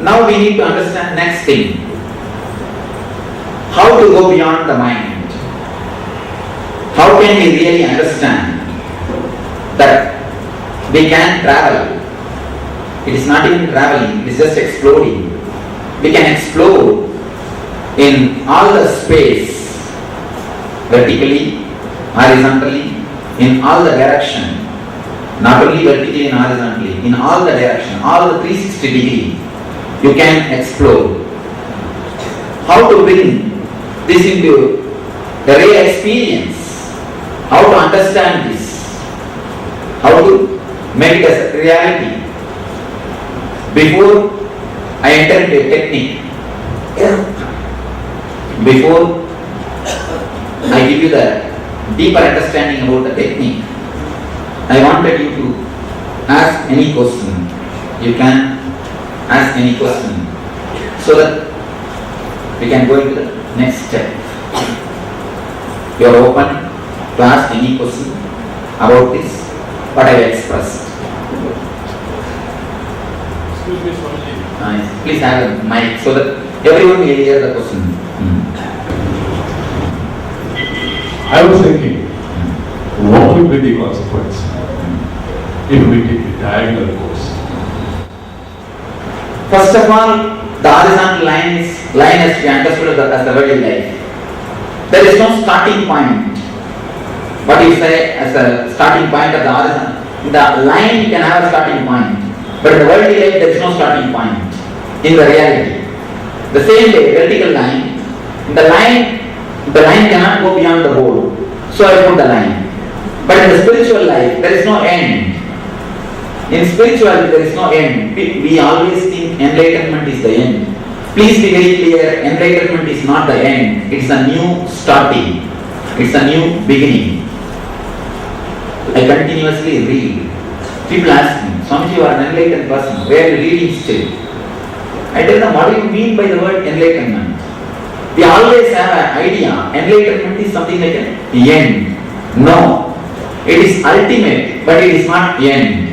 now we need to understand next thing. How to go beyond the mind? How can we really understand that we can travel? It is not even traveling, it is just exploring. We can explore in all the space, vertically, horizontally, in all the direction. Not only vertically and horizontally, in all the direction, all the 360 degree, you can explore. How to bring this into the real experience? How to understand this? How to make it as a reality? Before I enter into a technique, before I give you the deeper understanding about the technique, I wanted you to ask any question. You can ask any question so that we can go into the next step. You are open to ask any question about this, what I have expressed. Excuse me, Swamiji. Please have a mic so that everyone will hear the question. I was thinking, what will be the consequence if we take the diagonal course? First of all, the horizontal line has to be understood as the worldly life. There is no starting point. What you say as a starting point of the horizon, the line can have a starting point, but in the worldly life there is no starting point in the reality. The same way, vertical line, the line cannot go beyond the goal. So I put the line. But in the spiritual life, there is no end. In spirituality, there is no end. We always think enlightenment is the end. Please be very clear, enlightenment is not the end. It's a new starting. It's a new beginning. I continuously read. People ask me, Swamiji, you are an enlightened person. Where are you reading still? I tell them, what do you mean by the word enlightenment? We always have an idea. Enlightenment is something like an end. No. It is ultimate, but it is not end.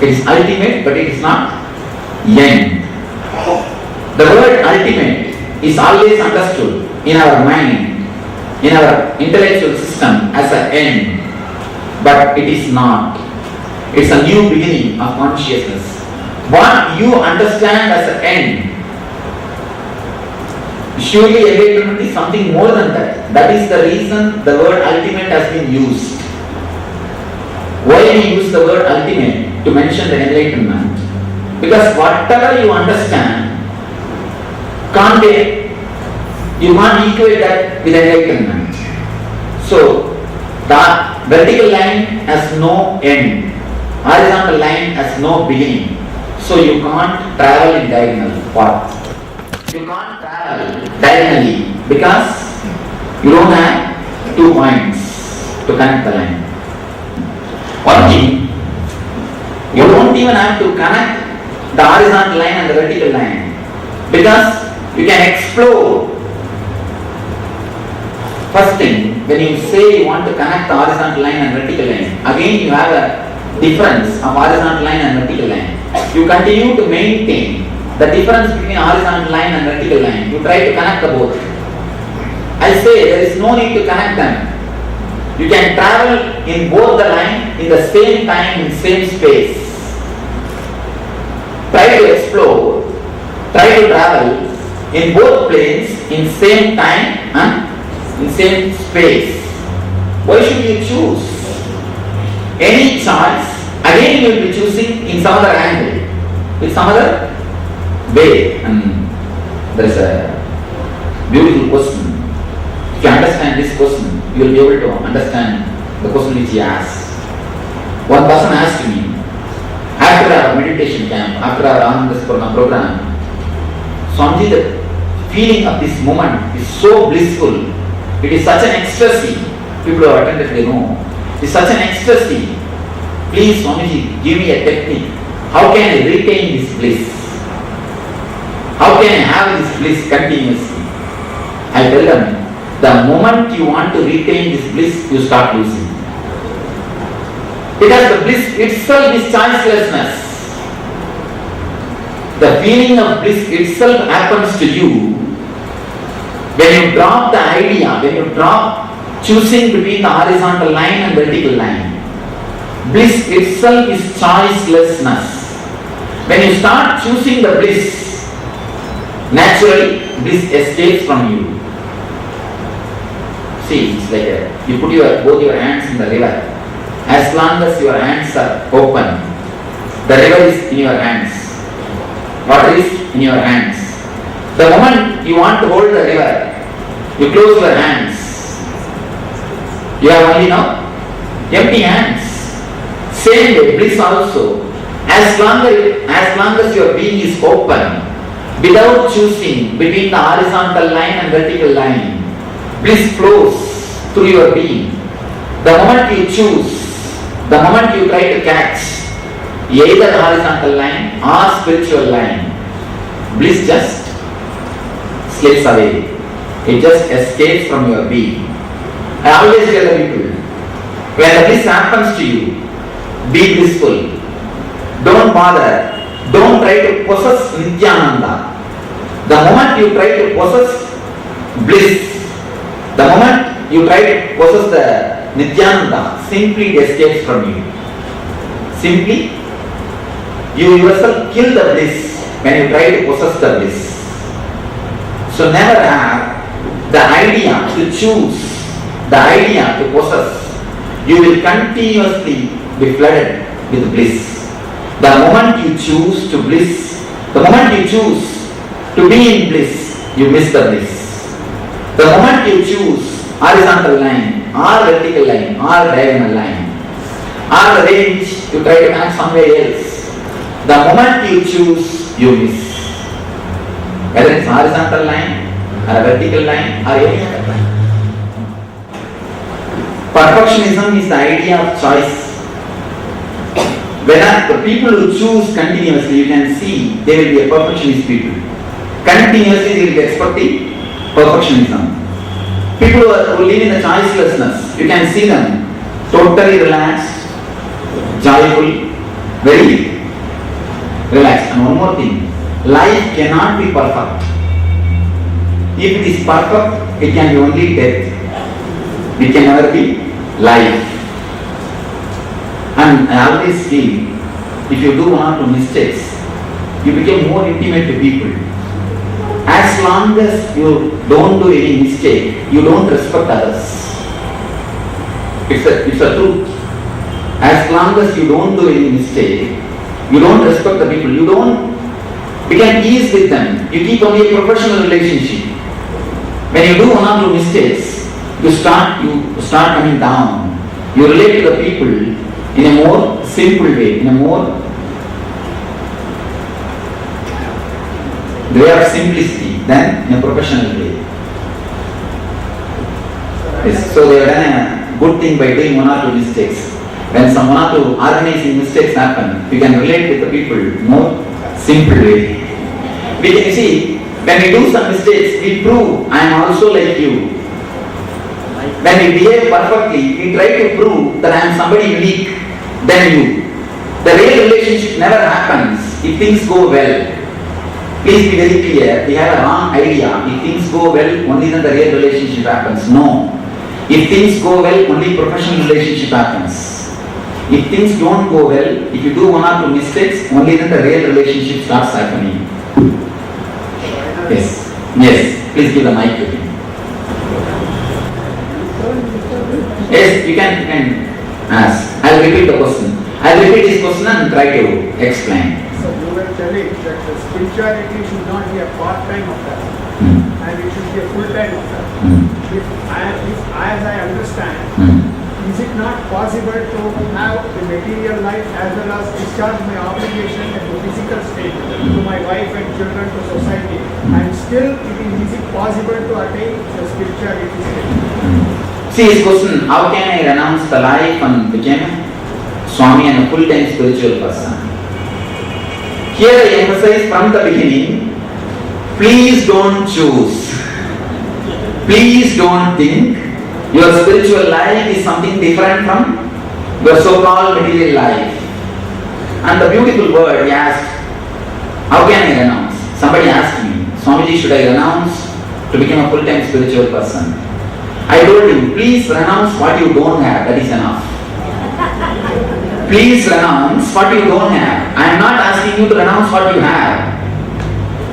It is ultimate, but it is not end. The word ultimate is always understood in our mind, in our intellectual system as an end. But it is not. It's a new beginning of consciousness. What you understand as an end, surely enlightenment is something more than that. That is the reason the word ultimate has been used. Why we use the word ultimate to mention the enlightenment? Because whatever you understand, you can't equate that with enlightenment. So, the vertical line has no end. Horizontal line has no beginning. So you can't travel in diagonal path. You can't travel diagonally because you don't have 2 points to connect the line. One thing, you don't even have to connect the horizontal line and the vertical line because you can explore. First thing, when you say you want to connect the horizontal line and vertical line, again you have a difference of horizontal line and vertical line. You continue to maintain the difference between horizontal line and vertical line. You try to connect the both. I say there is no need to connect them. You can travel in both the line in the same time, in same space. Try to explore, try to travel in both planes in same time and in same space. Why should you choose? Any choice, again you will be choosing in some other angle, with some other way. And there is a beautiful question. If you understand this question, you will be able to understand the question which he asked. One person asked me, after our meditation camp, after our Anandasparna program, Swamiji, the feeling of this moment is so blissful. It is such an ecstasy. People who have attended, they know. It is such an ecstasy. Please, Swamiji, give me a technique. How can I retain this bliss? How can I have this bliss continuously? I tell them, the moment you want to retain this bliss, you start losing. Because the bliss itself is choicelessness. The feeling of bliss itself happens to you when you drop the idea, when you drop choosing between the horizontal line and vertical line. Bliss itself is choicelessness. When you start choosing the bliss, naturally bliss escapes from you. See, it's like you put both your hands in the river. As long as your hands are open, the river is in your hands. Water is in your hands. The moment you want to hold the river, you close your hands. You have only now empty hands. Same way, bliss also. As long as your being is open, without choosing between the horizontal line and vertical line, bliss flows through your being. The moment you choose, the moment you try to catch either horizontal line or spiritual line, bliss just slips away. It just escapes from your being. I always tell the people, when the bliss happens to you, be blissful. Don't bother. Don't try to possess Nityananda. The moment you try to possess bliss, the moment you try to possess the Nityananda, simply it escapes from you. Simply, you yourself kill the bliss when you try to possess the bliss. So never have the idea to choose, the idea to possess. You will continuously be flooded with bliss. The moment you choose to bliss, the moment you choose to be in bliss, you miss the bliss. The moment you choose horizontal line, or vertical line, or diagonal line, or the range you try to connect somewhere else, the moment you choose, you miss. Whether it's horizontal line, or a vertical line, or any other line. Perfectionism is the idea of choice. When the people who choose continuously, you can see they will be a perfectionist people. Continuously they will be expecting perfectionism. People who live in the choicelessness, you can see them totally relaxed, joyful, very relaxed. And one more thing, life cannot be perfect. If it is perfect, it can be only death. It can never be life. And I always feel, if you do one or two mistakes, you become more intimate to people. As long as you don't do any mistake, you don't respect others. It's a truth. As long as you don't do any mistake, you don't respect the people. You don't become ease with them. You keep only a professional relationship. When you do one or two mistakes, you start coming down. You relate to the people in a more simple way, in a more way of simplicity than in a professional way. Yes. So they have done a good thing by doing one or two mistakes. When some one or two organizing mistakes happen, you can relate with the people in a more simple way. We can see, when we do some mistakes, we prove I am also like you. When we behave perfectly, we try to prove that I am somebody unique than you. The real relationship never happens if things go well. Please be very clear, we have a wrong idea. If things go well, only then the real relationship happens. No. If things go well, only professional relationship happens. If things don't go well, if you do one or two mistakes, only then the real relationship starts happening. Yes. Yes. Please give the mic to him. Yes, you can ask. I'll repeat the question. I'll repeat this question and try to explain. So you were telling that the spirituality should not be a part-time affair, and it should be a full-time affair. As I understand, is it not possible to have the material life as well as discharge my obligation in the physical state to my wife and children, to society, and still is it possible to attain the spirituality state? See his question, how can I renounce the life and become Swami and a full-time spiritual person? Here I emphasize from the beginning, please don't choose. Please don't think your spiritual life is something different from your so-called material life. And the beautiful word he asked, how can I Swamiji, should I renounce to become a full-time spiritual person? I told him, please renounce what you don't have, that is enough. Please renounce what you don't have. I am not asking you to renounce what you have.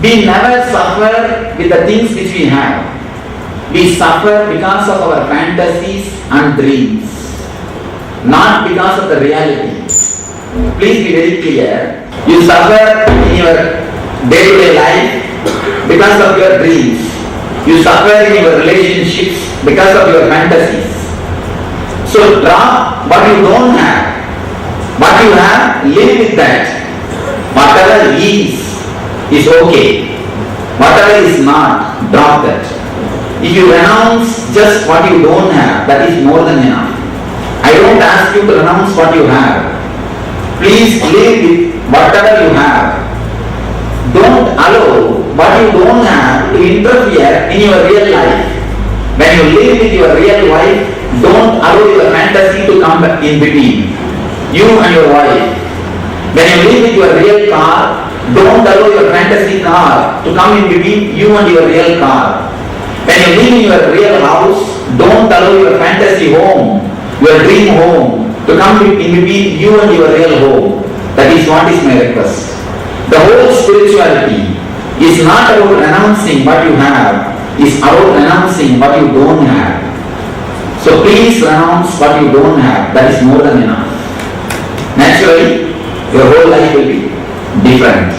We never suffer with the things which we have. We suffer because of our fantasies and dreams, not because of the reality. Please be very clear. You suffer in your day-to-day life because of your dreams. You suffer in your relationships because of your fantasies. So drop what you don't have. What you have, live with that. Whatever is okay. Whatever is not, drop that. If you renounce just what you don't have, that is more than enough. I don't ask you to renounce what you have. Please live with whatever you have. Don't allow what you don't have to interfere in your real life. When you live with your real wife, don't allow your fantasy to come in between you and your wife. When you live with your real car, don't allow your fantasy car to come in between you and your real car. When you live in your real house, don't allow your fantasy home, your dream home, to come in between you and your real home. That is what is my request. The whole spirituality is not about renouncing what you have, it's about renouncing what you don't have. So please renounce what you don't have, that is more than enough. Naturally, your whole life will be different.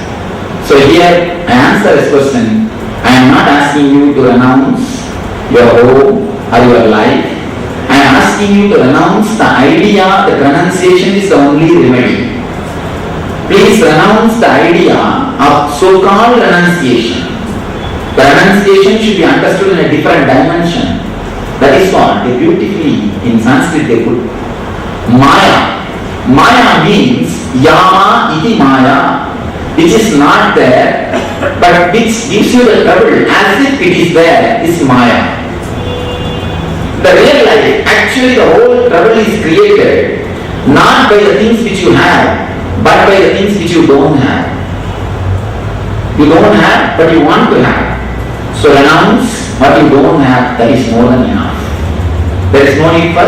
So here, I answer this question. I am not asking you to renounce your home or your life. I am asking you to renounce the idea that renunciation is the only remedy. Please renounce the idea of so-called renunciation. The renunciation should be understood in a different dimension. That is what they beautifully in Sanskrit they put Maya. Maya means Yama iti Maya, which is not there, but which gives you the trouble as if it is there, is Maya. The real life, actually the whole trouble is created not by the things which you have, but by the things which you don't have. You don't have, but you want to have. So renounce what you don't have, that is more than enough. There is no need for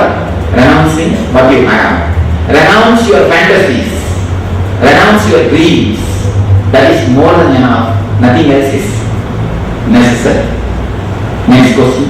renouncing what you have. Renounce your fantasies. Renounce your dreams. That is more than enough. Nothing else is necessary. Next question.